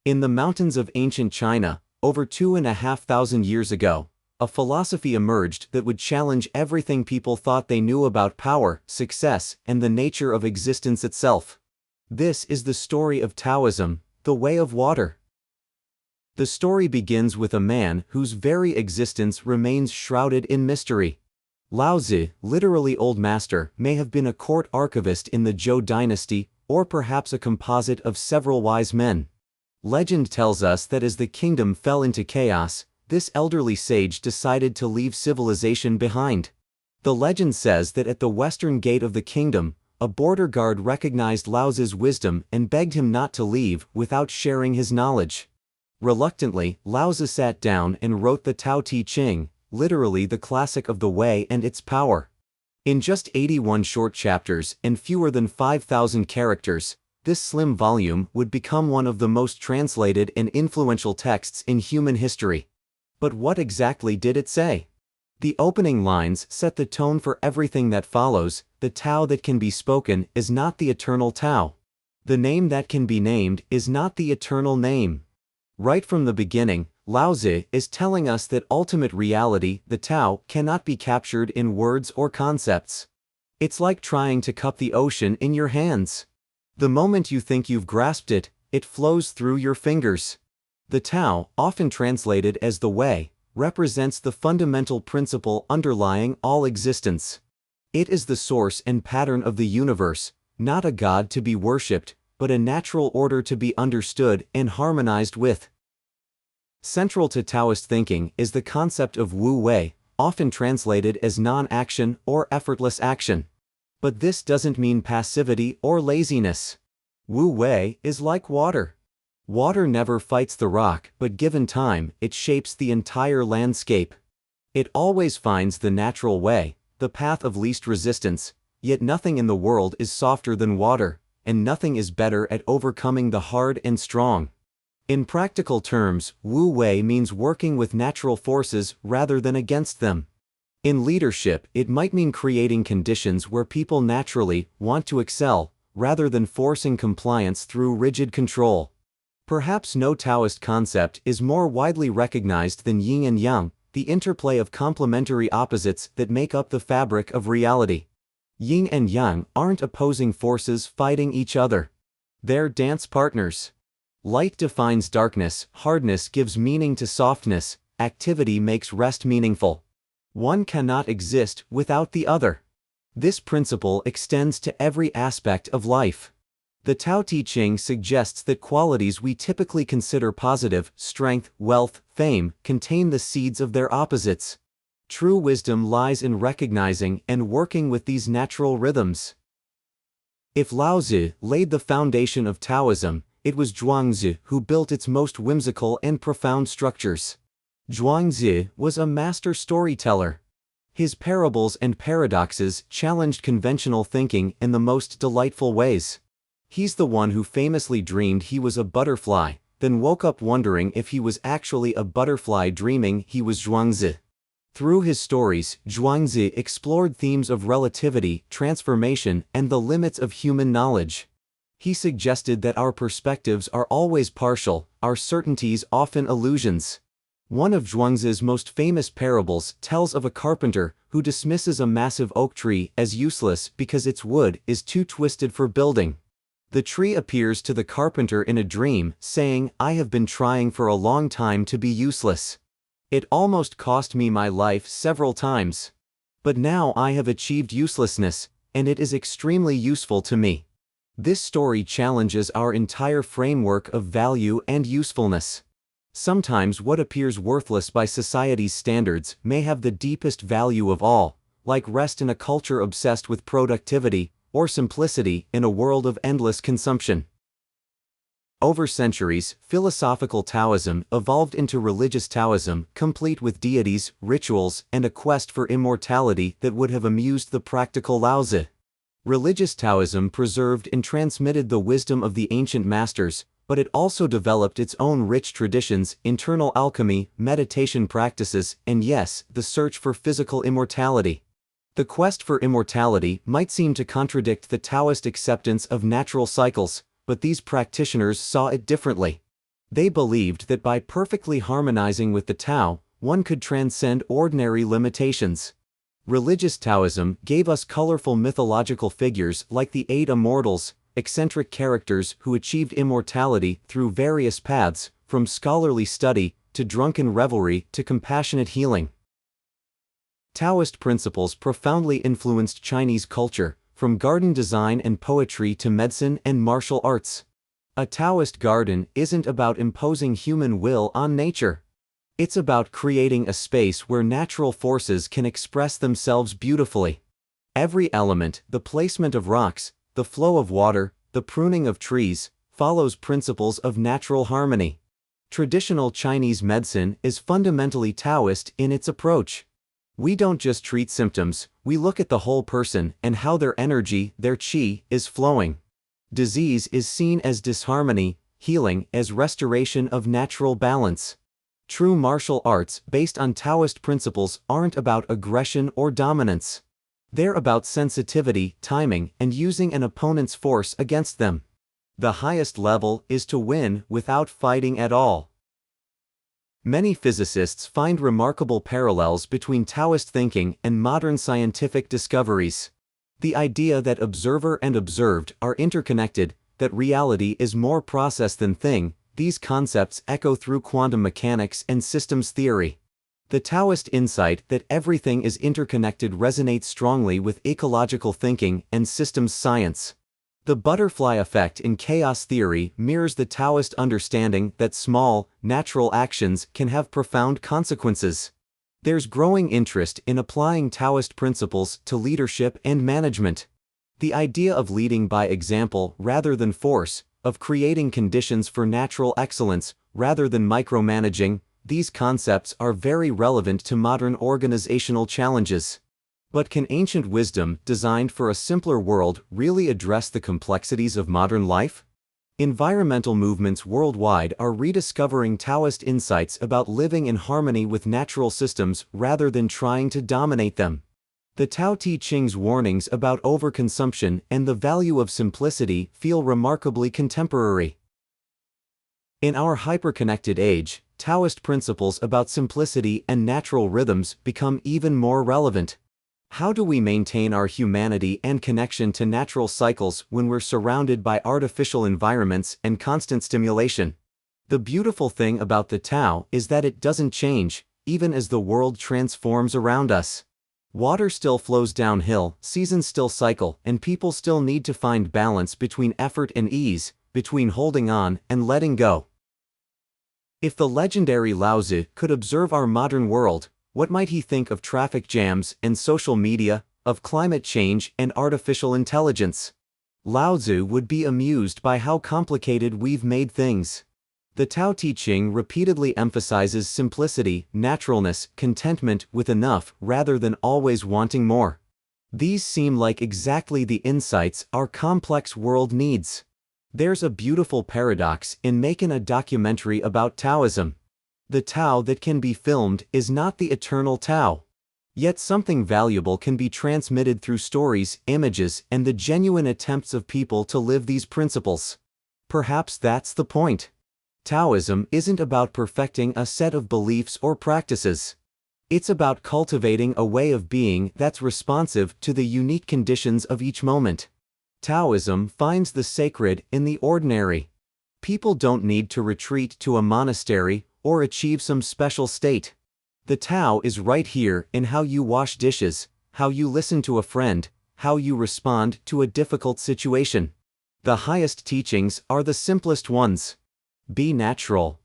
In the mountains of ancient China, over 2,500 years ago, a philosophy emerged that would challenge everything people thought they knew about power, success, and the nature of existence itself. This is the story of Taoism, the way of water. The story begins with a man whose very existence remains shrouded in mystery. Lao Tzu, literally Old Master, may have been a court archivist in the Zhou dynasty, or perhaps a composite of several wise men. Legend tells us that as the kingdom fell into chaos, this elderly sage decided to leave civilization behind. The legend says that at the western gate of the kingdom, a border guard recognized Lao Tzu's wisdom and begged him not to leave without sharing his knowledge. Reluctantly, Lao Tzu sat down and wrote the Tao Te Ching, literally the classic of the way and its power. In just 81 short chapters and fewer than 5,000 characters, this slim volume would become one of the most translated and influential texts in human history. But what exactly did it say? The opening lines set the tone for everything that follows. The Tao that can be spoken is not the eternal Tao. The name that can be named is not the eternal name. Right from the beginning, Lao Tzu is telling us that ultimate reality, the Tao, cannot be captured in words or concepts. It's like trying to cup the ocean in your hands. The moment you think you've grasped it, it flows through your fingers. The Tao, often translated as the way, represents the fundamental principle underlying all existence. It is the source and pattern of the universe, not a god to be worshipped, but a natural order to be understood and harmonized with. Central to Taoist thinking is the concept of Wu Wei, often translated as non-action or effortless action. But this doesn't mean passivity or laziness. Wu Wei is like water. Water never fights the rock, but given time, it shapes the entire landscape. It always finds the natural way, the path of least resistance, yet nothing in the world is softer than water, and nothing is better at overcoming the hard and strong. In practical terms, Wu Wei means working with natural forces rather than against them. In leadership, it might mean creating conditions where people naturally want to excel, rather than forcing compliance through rigid control. Perhaps no Taoist concept is more widely recognized than yin and yang, the interplay of complementary opposites that make up the fabric of reality. Yin and yang aren't opposing forces fighting each other. They're dance partners. Light defines darkness, hardness gives meaning to softness, activity makes rest meaningful. One cannot exist without the other. This principle extends to every aspect of life. The Tao Te Ching suggests that qualities we typically consider positive, strength, wealth, fame, contain the seeds of their opposites. True wisdom lies in recognizing and working with these natural rhythms. If Lao Tzu laid the foundation of Taoism, it was Zhuangzi who built its most whimsical and profound structures. Zhuangzi was a master storyteller. His parables and paradoxes challenged conventional thinking in the most delightful ways. He's the one who famously dreamed he was a butterfly, then woke up wondering if he was actually a butterfly dreaming he was Zhuangzi. Through his stories, Zhuangzi explored themes of relativity, transformation, and the limits of human knowledge. He suggested that our perspectives are always partial, our certainties often illusions. One of Zhuangzi's most famous parables tells of a carpenter who dismisses a massive oak tree as useless because its wood is too twisted for building. The tree appears to the carpenter in a dream, saying, "I have been trying for a long time to be useless. It almost cost me my life several times. But now I have achieved uselessness, and it is extremely useful to me." This story challenges our entire framework of value and usefulness. Sometimes what appears worthless by society's standards may have the deepest value of all, like rest in a culture obsessed with productivity, or simplicity in a world of endless consumption. Over centuries, philosophical Taoism evolved into religious Taoism, complete with deities, rituals, and a quest for immortality that would have amused the practical Lao Tzu. Religious Taoism preserved and transmitted the wisdom of the ancient masters, but it also developed its own rich traditions, internal alchemy, meditation practices, and yes, the search for physical immortality. The quest for immortality might seem to contradict the Taoist acceptance of natural cycles, but these practitioners saw it differently. They believed that by perfectly harmonizing with the Tao, one could transcend ordinary limitations. Religious Taoism gave us colorful mythological figures like the 8 immortals, eccentric characters who achieved immortality through various paths, from scholarly study to drunken revelry to compassionate healing. Taoist principles profoundly influenced Chinese culture, from garden design and poetry to medicine and martial arts. A Taoist garden isn't about imposing human will on nature. It's about creating a space where natural forces can express themselves beautifully. Every element, the placement of rocks, the flow of water, the pruning of trees, follows principles of natural harmony. Traditional Chinese medicine is fundamentally Taoist in its approach. We don't just treat symptoms, we look at the whole person and how their energy, their qi, is flowing. Disease is seen as disharmony, healing as restoration of natural balance. True martial arts based on Taoist principles aren't about aggression or dominance. They're about sensitivity, timing, and using an opponent's force against them. The highest level is to win without fighting at all. Many physicists find remarkable parallels between Taoist thinking and modern scientific discoveries. The idea that observer and observed are interconnected, that reality is more process than thing, these concepts echo through quantum mechanics and systems theory. The Taoist insight that everything is interconnected resonates strongly with ecological thinking and systems science. The butterfly effect in chaos theory mirrors the Taoist understanding that small, natural actions can have profound consequences. There's growing interest in applying Taoist principles to leadership and management. The idea of leading by example rather than force, of creating conditions for natural excellence rather than micromanaging, these concepts are very relevant to modern organizational challenges. But can ancient wisdom, designed for a simpler world, really address the complexities of modern life? Environmental movements worldwide are rediscovering Taoist insights about living in harmony with natural systems rather than trying to dominate them. The Tao Te Ching's warnings about overconsumption and the value of simplicity feel remarkably contemporary. In our hyperconnected age, Taoist principles about simplicity and natural rhythms become even more relevant. How do we maintain our humanity and connection to natural cycles when we're surrounded by artificial environments and constant stimulation? The beautiful thing about the Tao is that it doesn't change, even as the world transforms around us. Water still flows downhill, seasons still cycle, and people still need to find balance between effort and ease, between holding on and letting go. If the legendary Lao Tzu could observe our modern world, what might he think of traffic jams and social media, of climate change and artificial intelligence? Lao Tzu would be amused by how complicated we've made things. The Tao Te Ching repeatedly emphasizes simplicity, naturalness, contentment with enough rather than always wanting more. These seem like exactly the insights our complex world needs. There's a beautiful paradox in making a documentary about Taoism. The Tao that can be filmed is not the eternal Tao. Yet something valuable can be transmitted through stories, images, and the genuine attempts of people to live these principles. Perhaps that's the point. Taoism isn't about perfecting a set of beliefs or practices. It's about cultivating a way of being that's responsive to the unique conditions of each moment. Taoism finds the sacred in the ordinary. People don't need to retreat to a monastery or achieve some special state. The Tao is right here in how you wash dishes, how you listen to a friend, how you respond to a difficult situation. The highest teachings are the simplest ones. Be natural.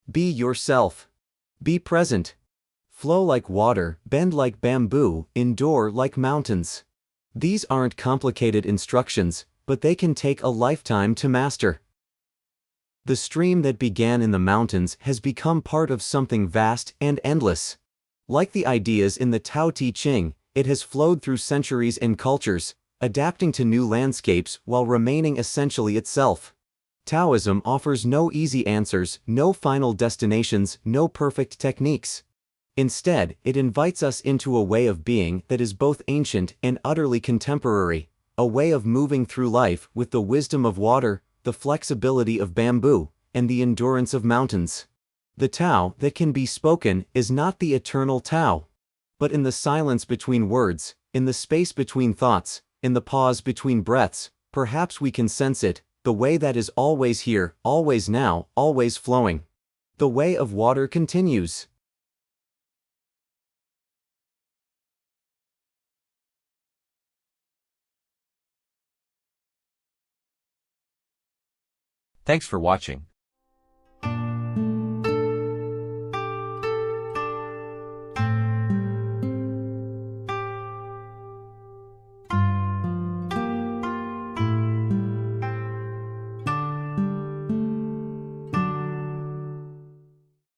Be yourself. Be present. Flow like water, bend like bamboo, endure like mountains. These aren't complicated instructions, but they can take a lifetime to master. The stream that began in the mountains has become part of something vast and endless. Like the ideas in the Tao Te Ching, it has flowed through centuries and cultures, adapting to new landscapes while remaining essentially itself. Taoism offers no easy answers, no final destinations, no perfect techniques. Instead, it invites us into a way of being that is both ancient and utterly contemporary, a way of moving through life with the wisdom of water, the flexibility of bamboo, and the endurance of mountains. The Tao that can be spoken is not the eternal Tao. But in the silence between words, in the space between thoughts, in the pause between breaths, perhaps we can sense it, the way that is always here, always now, always flowing. The way of water continues. Thanks for watching.